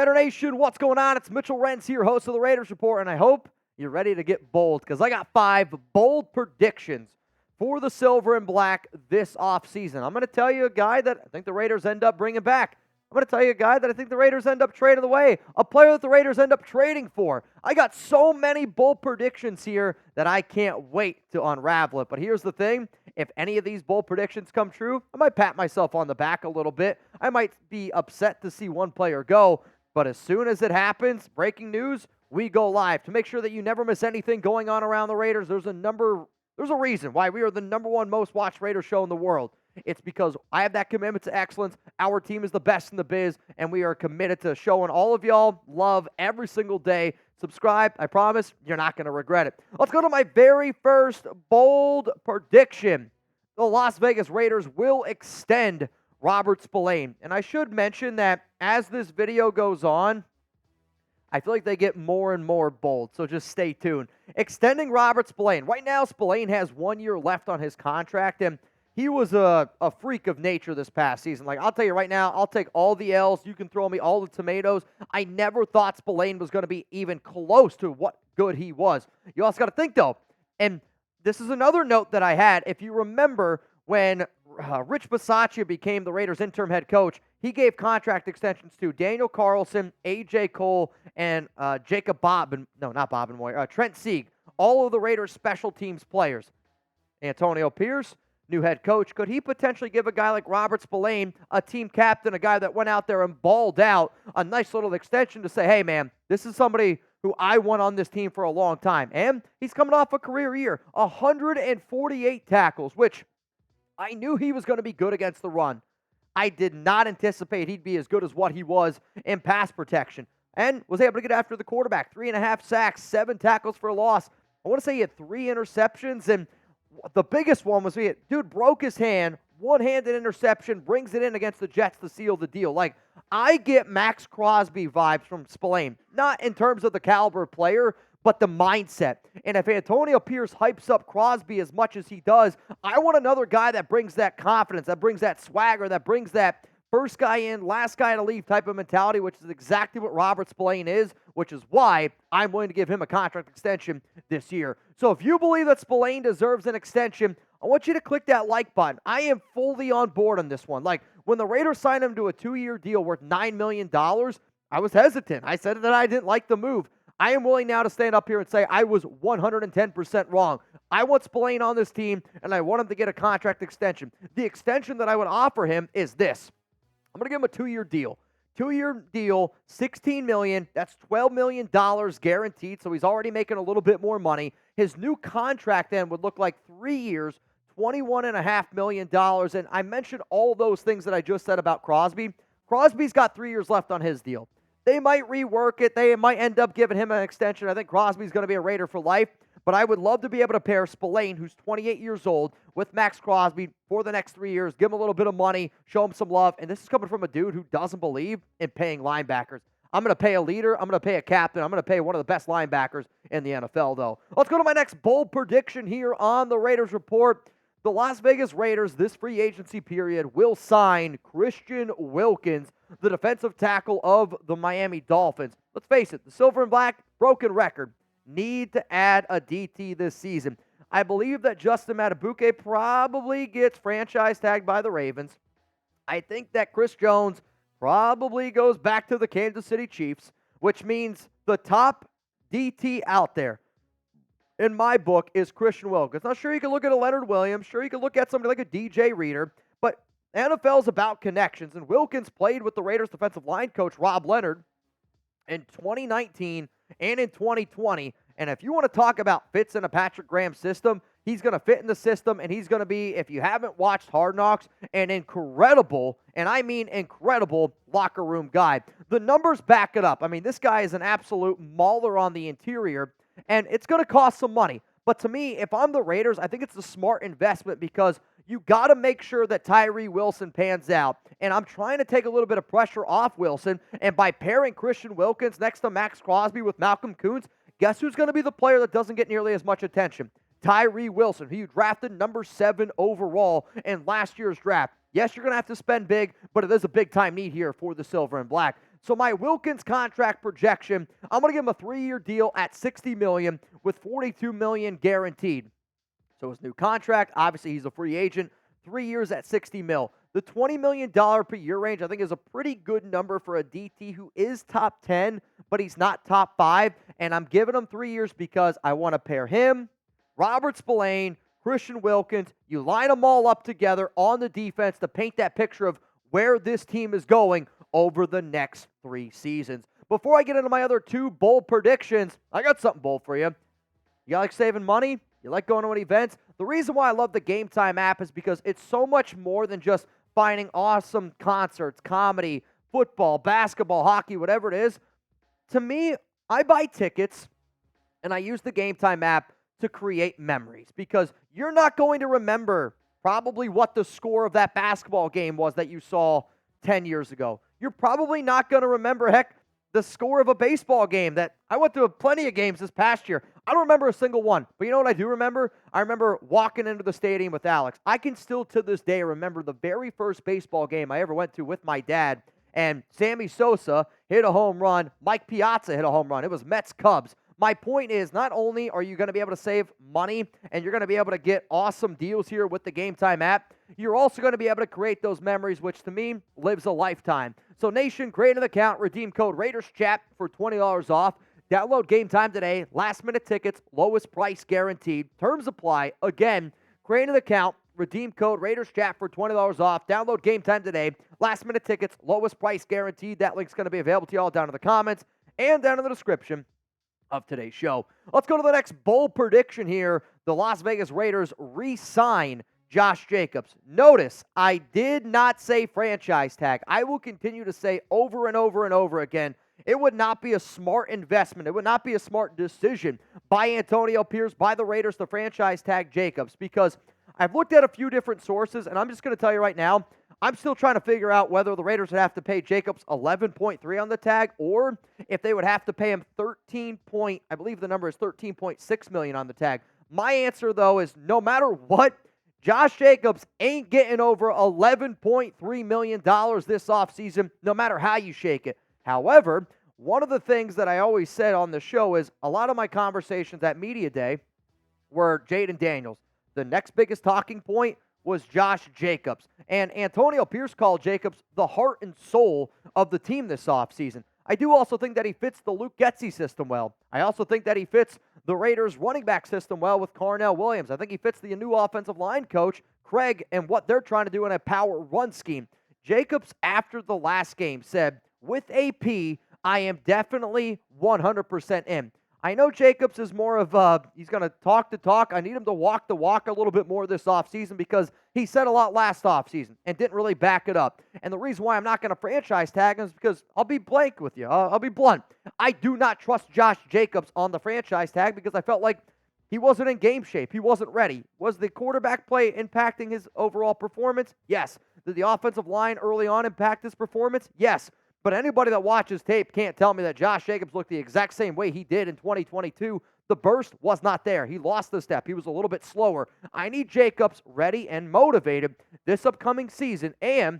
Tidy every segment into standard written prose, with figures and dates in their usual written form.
Raider Nation, what's going on? It's Mitchell Renz here, host of the Raiders Report, and I hope you're ready to get bold because I got 5 bold predictions for the Silver and Black this offseason. I'm going to tell you a guy that I think the Raiders end up bringing back. I'm going to tell you a guy that I think the Raiders end up trading away, a player that the Raiders end up trading for. I got so many bold predictions here that I can't wait to unravel it. But here's the thing. If any of these bold predictions come true, I might pat myself on the back a little bit. I might be upset to see one player go. But as soon as it happens, breaking news, we go live. To make sure that you never miss anything going on around the Raiders, there's a reason why we are the #1 most watched Raiders show in the world. It's because I have that commitment to excellence. Our team is the best in the biz, and we are committed to showing all of y'all love every single day. Subscribe. I promise you're not going to regret it. Let's go to my very first bold prediction. The Las Vegas Raiders will extend Robert Spillane. And I should mention that as this video goes on, I feel like they get more and more bold, so just stay tuned. Extending Robert Spillane. Right now, Spillane has 1 year left on his contract, and he was a freak of nature this past season. Like, I'll tell you right now, I'll take all the L's. You can throw me all the tomatoes. I never thought Spillane was going to be even close to what good he was. You also got to think, though, and this is another note that I had. If you remember when Rich Bisaccia became the Raiders' interim head coach, he gave contract extensions to Daniel Carlson, A.J. Cole, and Trent Sieg, all of the Raiders' special teams players. Antonio Pierce, new head coach. Could he potentially give a guy like Robert Spillane, a team captain, a guy that went out there and balled out, a nice little extension to say, hey, man, this is somebody who I want on this team for a long time. And he's coming off a career year, 148 tackles, which I knew he was going to be good against the run. I did not anticipate he'd be as good as what he was in pass protection. And was able to get after the quarterback. 3.5 sacks, 7 tackles for a loss. I want to say he had 3 interceptions, and the biggest one was dude broke his hand, one-handed interception, brings it in against the Jets to seal the deal. Like, I get Max Crosby vibes from Spillane. Not in terms of the caliber of player, but the mindset. And if Antonio Pierce hypes up Crosby as much as he does, I want another guy that brings that confidence, that brings that swagger, that brings that first guy in, last guy to leave type of mentality, which is exactly what Robert Spillane is, which is why I'm willing to give him a contract extension this year. So if you believe that Spillane deserves an extension, I want you to click that like button. I am fully on board on this one. Like, when the Raiders signed him to a 2-year deal worth $9 million, I was hesitant. I said that I didn't like the move. I am willing now to stand up here and say I was 110% wrong. I want Spillane on this team, and I want him to get a contract extension. The extension that I would offer him is this. I'm going to give him a 2-year deal. 2-year deal, $16 million. That's $12 million guaranteed, so he's already making a little bit more money. His new contract then would look like 3 years, $21.5 million. And I mentioned all those things that I just said about Crosby. Crosby's got 3 years left on his deal. They might rework it. They might end up giving him an extension. I think Crosby's going to be a Raider for life. But I would love to be able to pair Spillane, who's 28 years old, with Max Crosby for the next 3 years, give him a little bit of money, show him some love. And this is coming from a dude who doesn't believe in paying linebackers. I'm going to pay a leader. I'm going to pay a captain. I'm going to pay one of the best linebackers in the NFL, though. Let's go to my next bold prediction here on the Raiders Report. The Las Vegas Raiders, this free agency period, will sign Christian Wilkins, the defensive tackle of the Miami Dolphins. Let's face it, the Silver and Black, broken record. Need to add a DT this season. I believe that Justin Matabuke probably gets franchise tagged by the Ravens. I think that Chris Jones probably goes back to the Kansas City Chiefs, which means the top DT out there, in my book, is Christian Wilkins. Now, sure, you can look at a Leonard Williams. Sure, you can look at somebody like a DJ Reader. But NFL is about connections, and Wilkins played with the Raiders defensive line coach, Rob Leonard, in 2019 and in 2020. And if you want to talk about fits in a Patrick Graham system, he's going to fit in the system, and he's going to be, if you haven't watched Hard Knocks, an incredible, and I mean incredible, locker room guy. The numbers back it up. I mean, this guy is an absolute mauler on the interior, and it's going to cost some money. But to me, if I'm the Raiders, I think it's a smart investment because you got to make sure that Tyree Wilson pans out. And I'm trying to take a little bit of pressure off Wilson. And by pairing Christian Wilkins next to Max Crosby with Malcolm Kuntz, guess who's going to be the player that doesn't get nearly as much attention? Tyree Wilson, who you drafted number 7 overall in last year's draft. Yes, you're going to have to spend big, but it is a big-time need here for the Silver and Black. So my Wilkins contract projection, I'm going to give him a 3-year deal at $60 million with $42 million guaranteed. So his new contract, obviously he's a free agent, 3 years at $60 million. The $20 million per year range, I think, is a pretty good number for a DT who is top 10, but he's not top 5. And I'm giving him 3 years because I want to pair him, Robert Spillane, Christian Wilkins. You line them all up together on the defense to paint that picture of where this team is going over the next 3 seasons. Before I get into my other 2 bold predictions, I got something bold for you. You like saving money? You like going to events? The reason why I love the Game Time app is because it's so much more than just finding awesome concerts, comedy, football, basketball, hockey, whatever it is. To me, I buy tickets and I use the Game Time app to create memories because you're not going to remember probably what the score of that basketball game was that you saw 10 years ago. You're probably not going to remember, heck, the score of a baseball game that I went to plenty of games this past year. I don't remember a single one. But you know what I do remember? I remember walking into the stadium with Alex. I can still to this day remember the very first baseball game I ever went to with my dad. And Sammy Sosa hit a home run. Mike Piazza hit a home run. It was Mets-Cubs. My point is, not only are you going to be able to save money and you're going to be able to get awesome deals here with the Game Time app, you're also going to be able to create those memories, which to me lives a lifetime. So Nation, create an account, redeem code RaidersChat for $20 off. Download Game Time today. Last-minute tickets, lowest price guaranteed. Terms apply. Again, create an account, redeem code RaidersChat for $20 off. Download Game Time today. Last-minute tickets, lowest price guaranteed. That link's going to be available to you all down in the comments and down in the description of today's show. Let's go to the next bold prediction here. The Las Vegas Raiders re-sign Josh Jacobs. Notice, I did not say franchise tag. I will continue to say over and over and over again, it would not be a smart investment. It would not be a smart decision by Antonio Pierce, by the Raiders, to franchise tag Jacobs, because I've looked at a few different sources, and I'm just going to tell you right now, I'm still trying to figure out whether the Raiders would have to pay Jacobs $11.3 on the tag, or if they would have to pay him I believe the number is $13.6 million on the tag. My answer, though, is no matter what, Josh Jacobs ain't getting over $11.3 million this offseason, no matter how you shake it. However, one of the things that I always said on the show is a lot of my conversations at Media Day were Jaden Daniels. The next biggest talking point was Josh Jacobs. And Antonio Pierce called Jacobs the heart and soul of the team this offseason. I do also think that he fits the Luke Getsy system well. I also think that he fits the Raiders running back system well with Carnell Williams. I think he fits the new offensive line coach, Craig, and what they're trying to do in a power run scheme. Jacobs, after the last game, said, with AP, I am definitely 100% in. I know Jacobs is more of he's going to talk the talk. I need him to walk the walk a little bit more this offseason because he said a lot last offseason and didn't really back it up. And the reason why I'm not going to franchise tag him is because I'll be blank with you. I'll be blunt. I do not trust Josh Jacobs on the franchise tag because I felt like he wasn't in game shape. He wasn't ready. Was the quarterback play impacting his overall performance? Yes. Did the offensive line early on impact his performance? Yes. But anybody that watches tape can't tell me that Josh Jacobs looked the exact same way he did in 2022. The burst was not there. He lost the step. He was a little bit slower. I need Jacobs ready and motivated this upcoming season. And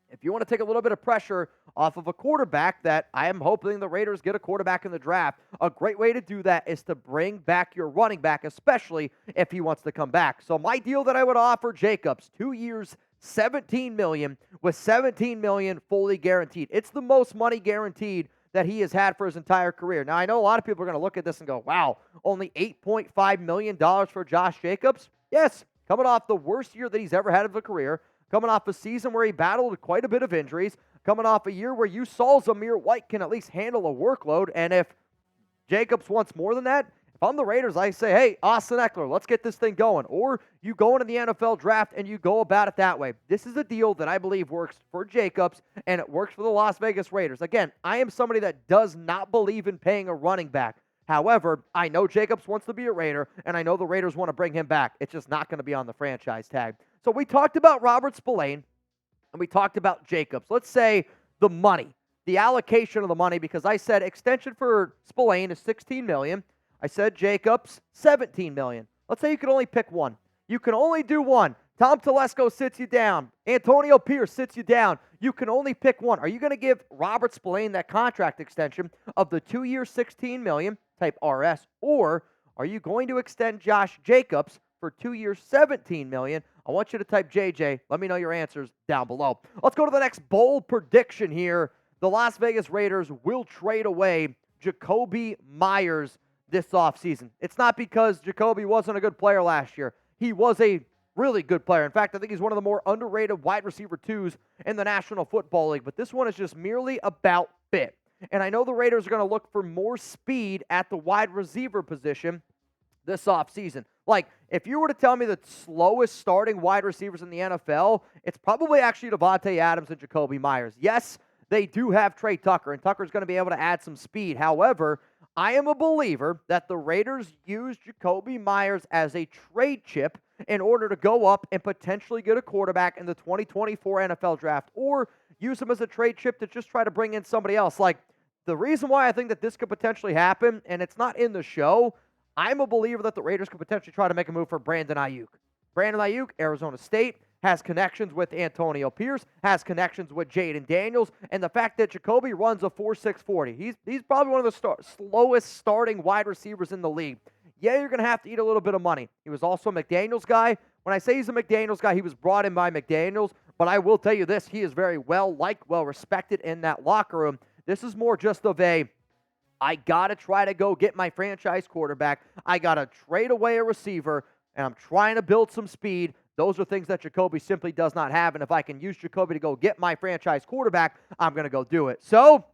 if you want to take a little bit of pressure off of a quarterback that I am hoping the Raiders get a quarterback in the draft, a great way to do that is to bring back your running back, especially if he wants to come back. So my deal that I would offer Jacobs, 2 years, $17 million with $17 million fully guaranteed. It's the most money guaranteed that he has had for his entire career. Now, I know a lot of people are going to look at this and go, wow, only $8.5 million for Josh Jacobs? Yes, coming off the worst year that he's ever had of a career, coming off a season where he battled quite a bit of injuries, coming off a year where you saw Zamir White can at least handle a workload, and if Jacobs wants more than that, if I'm the Raiders, I say, hey, Austin Eckler, let's get this thing going. Or you go into the NFL draft and you go about it that way. This is a deal that I believe works for Jacobs and it works for the Las Vegas Raiders. Again, I am somebody that does not believe in paying a running back. However, I know Jacobs wants to be a Raider, and I know the Raiders want to bring him back. It's just not going to be on the franchise tag. So we talked about Robert Spillane, and we talked about Jacobs. Let's say the money, the allocation of the money, because I said extension for Spillane is $16 million. I said Jacobs, $17 million. Let's say you could only pick one. You can only do one. Tom Telesco sits you down. Antonio Pierce sits you down. You can only pick one. Are you going to give Robert Spillane that contract extension of the 2-year, $16 million, type RS, or are you going to extend Josh Jacobs for 2 years, $17 million? I want you to type JJ. Let me know your answers down below. Let's go to the next bold prediction here. The Las Vegas Raiders will trade away Jakobi Meyers this offseason. It's not because Jakobi wasn't a good player last year. He was a really good player. In fact, I think he's one of the more underrated wide receiver twos in the National Football League. But this one is just merely about fit. And I know the Raiders are going to look for more speed at the wide receiver position this offseason. Like, if you were to tell me the slowest starting wide receivers in the NFL, it's probably actually Devontae Adams and Jakobi Meyers. Yes, they do have Trey Tucker, and Tucker's going to be able to add some speed. However, I am a believer that the Raiders use Jakobi Meyers as a trade chip in order to go up and potentially get a quarterback in the 2024 NFL draft, or use him as a trade chip to just try to bring in somebody else. Like, the reason why I think that this could potentially happen, and it's not in the show, I'm a believer that the Raiders could potentially try to make a move for Brandon Ayuk. Brandon Ayuk, Arizona State, has connections with Antonio Pierce, has connections with Jaden Daniels, and the fact that Jakobi runs a 4.6 40. He's probably one of the slowest starting wide receivers in the league. Yeah, you're going to have to eat a little bit of money. He was also a McDaniels guy. When I say he's a McDaniels guy, he was brought in by McDaniels, but I will tell you this, he is very well-liked, well-respected in that locker room. This is more just of a, I got to try to go get my franchise quarterback. I got to trade away a receiver, and I'm trying to build some speed. Those are things that Jakobi simply does not have, and if I can use Jakobi to go get my franchise quarterback, I'm going to go do it. So,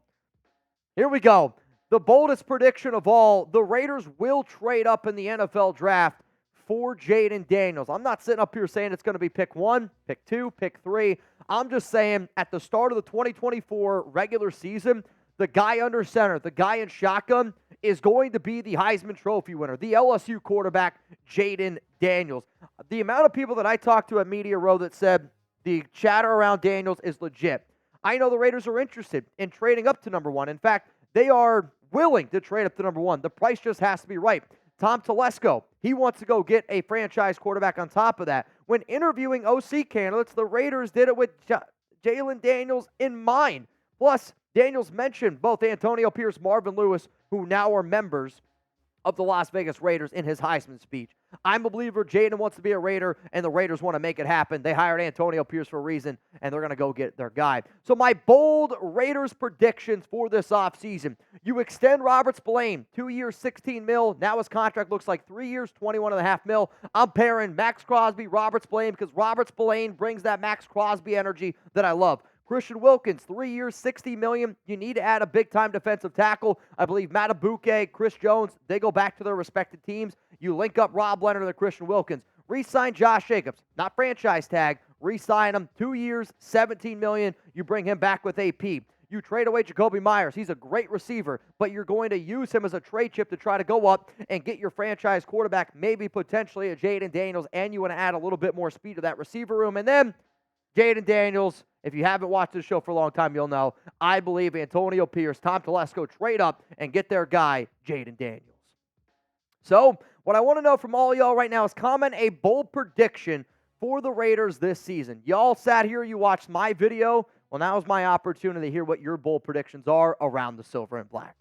here we go. The boldest prediction of all, the Raiders will trade up in the NFL draft for Jaden Daniels. I'm not sitting up here saying it's going to be pick 1, pick 2, pick 3. I'm just saying at the start of the 2024 regular season, the guy under center, the guy in shotgun, is going to be the Heisman Trophy winner, the LSU quarterback, Jaden Daniels. The amount of people that I talked to at Media Row that said the chatter around Daniels is legit. I know the Raiders are interested in trading up to number 1. In fact, they are willing to trade up to number 1. The price just has to be right. Tom Telesco, he wants to go get a franchise quarterback on top of that. When interviewing OC candidates, the Raiders did it with Jaden Daniels in mind. Plus, Daniels mentioned both Antonio Pierce, Marvin Lewis, who now are members of the Las Vegas Raiders, in his Heisman speech. I'm a believer Jayden wants to be a Raider, and the Raiders want to make it happen. They hired Antonio Pierce for a reason, and they're going to go get their guy. So my bold Raiders predictions for this offseason. You extend Robert Spillane, 2 years, $16 million. Now his contract looks like 3 years, $21.5 million. I'm pairing Max Crosby, Robert Spillane, because Robert Spillane brings that Max Crosby energy that I love. Christian Wilkins, 3 years, $60 million. You need to add a big-time defensive tackle. I believe Matabuke, Chris Jones, they go back to their respective teams. You link up Rob Leonard and Christian Wilkins. Re-sign Josh Jacobs, not franchise tag. Re-sign him, 2 years, $17 million. You bring him back with AP. You trade away Jakobi Meyers. He's a great receiver, but you're going to use him as a trade chip to try to go up and get your franchise quarterback, maybe potentially a Jaden Daniels, and you want to add a little bit more speed to that receiver room. And then Jaden Daniels, if you haven't watched this show for a long time, you'll know. I believe Antonio Pierce, Tom Telesco trade up and get their guy, Jaden Daniels. So, what I want to know from all y'all right now is comment a bold prediction for the Raiders this season. Y'all sat here, you watched my video. Well, now is my opportunity to hear what your bold predictions are around the silver and black.